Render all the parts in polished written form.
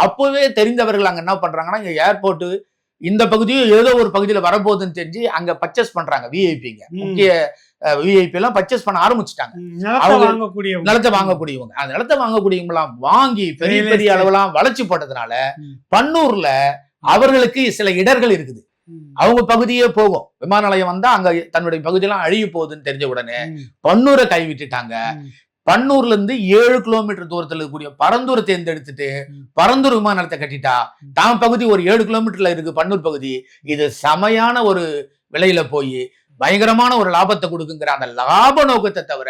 அப்பவே தெரிந்தவர்கள் அங்க என்ன பண்றாங்கன்னா, இங்க ஏர்போர்ட் இந்த பகுதியும் ஏதோ ஒரு பகுதியில வரப்போகுதுன்னு தெரிஞ்சு அங்க பர்ச்சேஸ் பண்றாங்க. விஐபிங்க முக்கிய விஐபி எல்லாம் பர்ச்சேஸ் பண்ண ஆரம்பிச்சுட்டாங்க. நிலத்தை வாங்கக்கூடியவங்க அந்த நிலத்தை வாங்கக்கூடியவங்க எல்லாம் வாங்கி பெரிய பெரிய அளவெல்லாம் வளர்ச்சி போட்டதுனால பன்னூர்ல அவர்களுக்கு சில இடர்கள் இருக்குது. அவங்க பகுதியே போகும். விமான நிலையம் வந்தா அங்க தன்னுடைய பகுதியெல்லாம் அழிய போகுதுன்னு தெரிஞ்ச உடனே பன்னூரை கைவிட்டுட்டாங்க. பன்னூர்ல இருந்து 7 கிலோமீட்டர் தூரத்துல இருக்கக்கூடிய பரந்தூரை தேர்ந்தெடுத்துட்டு பரந்தூர் விமான நிலையத்தை கட்டிட்டா தான் பகுதி ஒரு 7 கிலோமீட்டர்ல இருக்கு பன்னூர் பகுதி. இது சமையான ஒரு விலையில போய் பயங்கரமான ஒரு லாபத்தை கொடுக்குங்கிற அந்த லாப நோக்கத்தை தவிர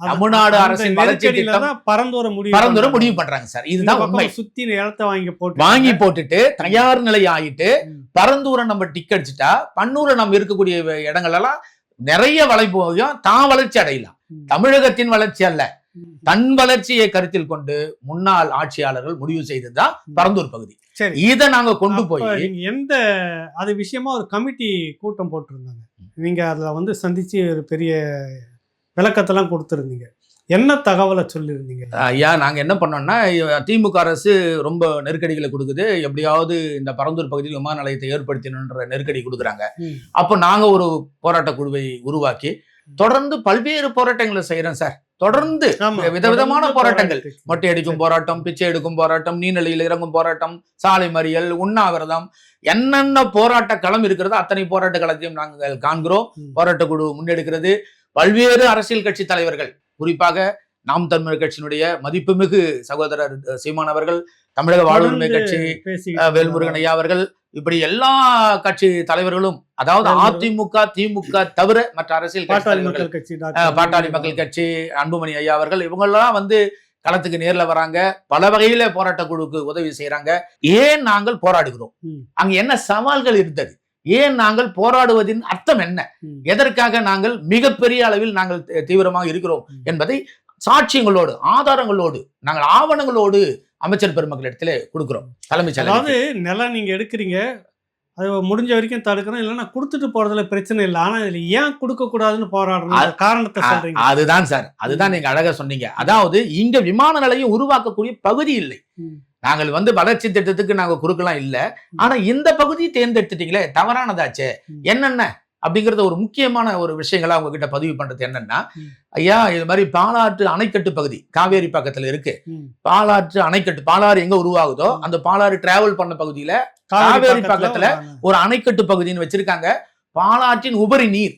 தமிழ்நாடு அரசின் வளர்ச்சி திட்டம் பரந்தூரை முடிவு பண்றாங்க சார். இதுதான் உண்மை. சுத்தி இடத்தை வாங்கி போட்டுட்டு தயார் நிலை ஆயிட்டு பரந்தூரை நம்ம டிக் அடிச்சுட்டா பன்னூரை நம்ம இருக்கக்கூடிய இடங்கள் எல்லாம் நிறைய வளைப்போயும் தான் வளர்ச்சி அடையலாம். தமிழகத்தின் வளர்ச்சி அல்ல, தன் வளர்ச்சியை கருத்தில் கொண்டு முன்னாள் ஆட்சியாளர்கள் முடிவு செய்ததுதான் பரந்தூர் பகுதி. இதை நாங்க கொண்டு போய் எந்த அது விஷயமா ஒரு கமிட்டி கூட்டம் போட்டிருந்தாங்க. நீங்க அதுல சந்திச்சு ஒரு பெரிய விளக்கத்தெல்லாம் கொடுத்துருந்தீங்க. என்ன தகவலை சொல்லியிருந்தீங்க? ஐயா, நாங்க என்ன பண்ணோம்னா, திமுக அரசு ரொம்ப நெருக்கடிகளை கொடுக்குது, எப்படியாவது இந்த பரந்தூர் பகுதியில் விமான நிலையத்தை ஏற்படுத்தணுன்ற நெருக்கடி கொடுக்குறாங்க. அப்போ நாங்க ஒரு போராட்ட குழுவை உருவாக்கி தொடர்ந்து பல்வேறு போராட்டங்களை செய்யறோம் சார். தொடர்ந்து விதவிதமான போராட்டங்கள், மொட்டை அடிக்கும் போராட்டம், பிச்சை எடுக்கும் போராட்டம், நீர்நிலையில் இறங்கும் போராட்டம், சாலை மறியல், உண்ணாவிரதம், என்னென்ன போராட்ட களம் இருக்கிறதோ அத்தனை போராட்ட களத்தையும் நாங்கள் காண்கிறோம். போராட்ட குழு முன்னெடுக்கிறது. பல்வேறு அரசியல் கட்சி தலைவர்கள், குறிப்பாக நாம் தமிழர் கட்சியினுடைய மதிப்புமிகு சகோதரர் சீமான் அவர்கள், தமிழக வாழ்வுரிமை கட்சி வேல்முருகன் ஐயா அவர்கள், இப்படி எல்லா கட்சி தலைவர்களும், அதாவது அதிமுக திமுக தவிர மற்ற அரசியல் பாட்டாளி மக்கள் கட்சி அன்புமணி ஐயா அவர்கள், இவங்கெல்லாம் களத்துக்கு நேர்ல வராங்க. பல வகையில போராட்ட குழுக்கு உதவி செய்யறாங்க. ஏன் நாங்கள் போராடுகிறோம், அங்க என்ன சவால்கள் இருந்தது, ஏன் நாங்கள் போராடுவதின் அர்த்தம் என்ன, எதற்காக நாங்கள் மிகப்பெரிய அளவில் நாங்கள் தீவிரமாக இருக்கிறோம் என்பதை சாட்சியங்களோடு ஆதாரங்களோடு நாங்கள் ஆவணங்களோடு அமைச்சர் பெருமக்கள் இடத்துல கொடுக்கிறோம். தலைமைச் செயலர் அதாவது நிலம் நீங்க எடுக்கிறீங்க, அது முடிஞ்ச வரைக்கும் தடுக்கிறோம், இல்லைன்னா கொடுத்துட்டு போறதுல பிரச்சனை இல்லை, ஆனா இதுல ஏன் கொடுக்க கூடாதுன்னு போராடுறோம் காரணத்தை சொல்றீங்க. அதுதான் சார், அதுதான் நீங்க அழகா சொன்னீங்க. அதாவது இங்க விமான நிலையம் உருவாக்கக்கூடிய பகுதி இல்லை. நாங்கள் வளர்ச்சி திட்டத்துக்கு நாங்க குறுக்கலாம் இல்லை, ஆனா இந்த பகுதியை தேர்ந்தெடுத்துட்டீங்களே தவறானதாச்சே. என்னென்ன அப்படிங்கறத ஒரு முக்கியமான ஒரு விஷயங்களா அவங்க கிட்ட பதிவு பண்றது என்னன்னா, ஐயா இது மாதிரி பாலாற்று அணைக்கட்டு பகுதி காவேரி பக்கத்துல இருக்கு. பாலாற்று அணைக்கட்டு, பாலாறு எங்க உருவாகுதோ அந்த பாலாறு டிராவல் பண்ண பகுதியில காவேரி பக்கத்துல ஒரு அணைக்கட்டு பகுதின்னு வச்சிருக்காங்க. பாலாற்றின் உபரி நீர்